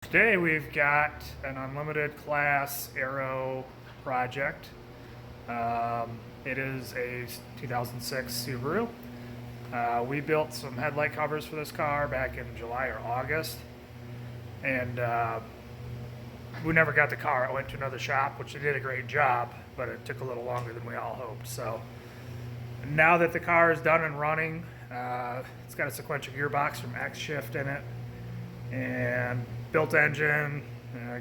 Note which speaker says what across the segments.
Speaker 1: Today we've got an Unlimited Class Aero project. It is a 2006 Subaru. We built some headlight covers for this car back in July or August, and we never got the car. It went to another shop, which they did a great job, but it took a little longer than we all hoped. So now that the car is done and running, it's got a sequential gearbox from X Shift in it, and built engine,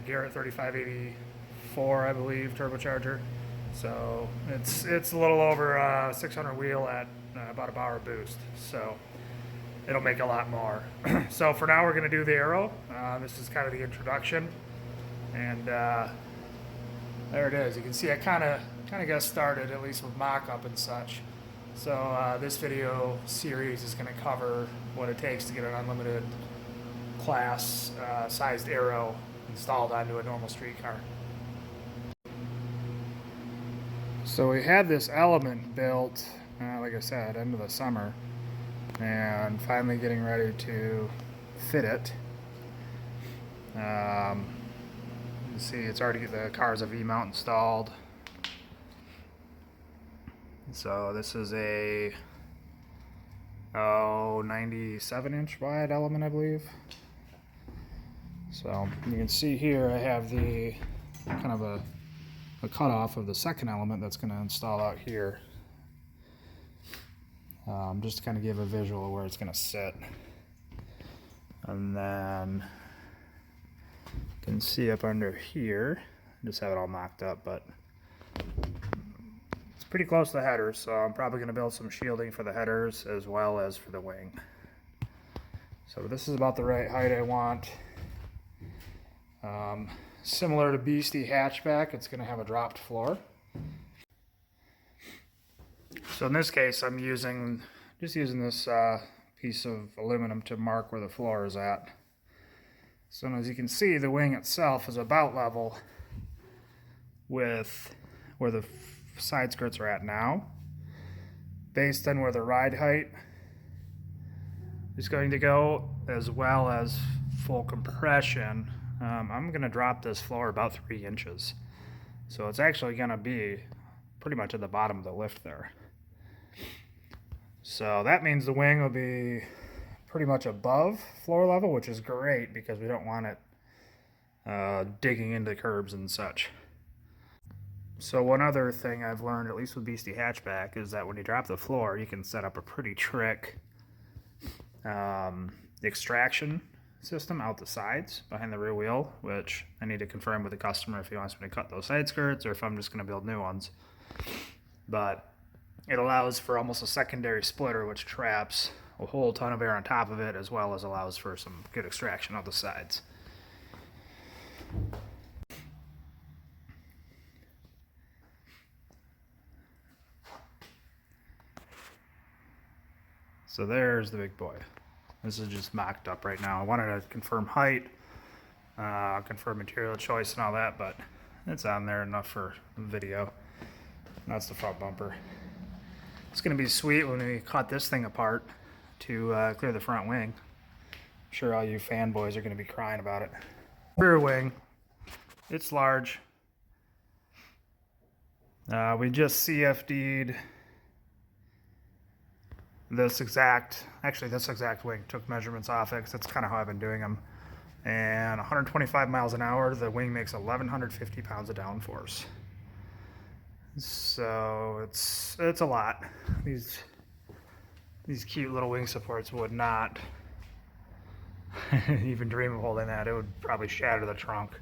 Speaker 1: Garrett 3584, I believe, turbocharger. So it's a little over 600 wheel at about a bar boost. So it'll make a lot more. So for now, we're going to do the Aero. This is kind of the introduction, and there it is. You can see I kind of got started, at least with mock-up and such. So this video series is going to cover what it takes to get an Unlimited Class sized Aero installed onto a normal street car. So we had this element built, like I said, end of the summer, and finally getting ready to fit it. You see, it's already, the car's a V-mount installed. So this is a 97-inch wide element, I believe. So you can see here I have the kind of a cutoff of the second element that's going to install out here, just to kind of give a visual of where it's going to sit. And then you can see up under here, I just have it all mocked up, but it's pretty close to the headers, so I'm probably going to build some shielding for the headers as well as for the wing. So this is about the right height I want. Similar to Beastie hatchback, it's going to have a dropped floor. So in this case, I'm just using this piece of aluminum to mark where the floor is at. So as you can see, the wing itself is about level with where the side skirts are at now. Based on where the ride height is going to go, as well as full compression, I'm going to drop this floor about 3 inches. So it's actually going to be pretty much at the bottom of the lift there. So that means the wing will be pretty much above floor level, which is great because we don't want it digging into curbs and such. So one other thing I've learned, at least with Beastie hatchback, is that when you drop the floor, you can set up a pretty trick extraction system out the sides behind the rear wheel, which I need to confirm with the customer if he wants me to cut those side skirts or if I'm just going to build new ones. But it allows for almost a secondary splitter, which traps a whole ton of air on top of it, as well as allows for some good extraction out the sides. So there's the big boy. This is just mocked up right now. I wanted to confirm height, confirm material choice and all that, but it's on there enough for video. And that's the front bumper. It's going to be sweet when we cut this thing apart to clear the front wing. I'm sure all you fanboys are going to be crying about it. Rear wing, it's large. We just CFD'd this exact wing, took measurements off it because that's kind of how I've been doing them. And 125 miles an hour, the wing makes 1,150 pounds of downforce. So it's a lot. These cute little wing supports would not even dream of holding that. It would probably shatter the trunk.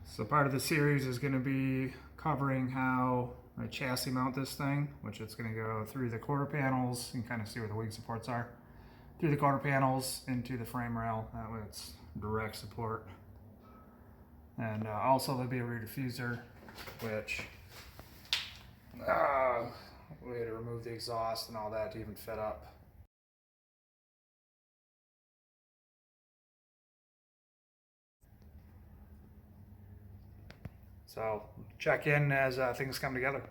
Speaker 1: So part of the series is going to be covering how I chassis mount this thing, which it's going to go through the quarter panels. You can kind of see where the wing supports are. Through the quarter panels into the frame rail. That way it's direct support. And also there'll be a rear diffuser, which we had to remove the exhaust and all that to even fit up. So check in as things come together.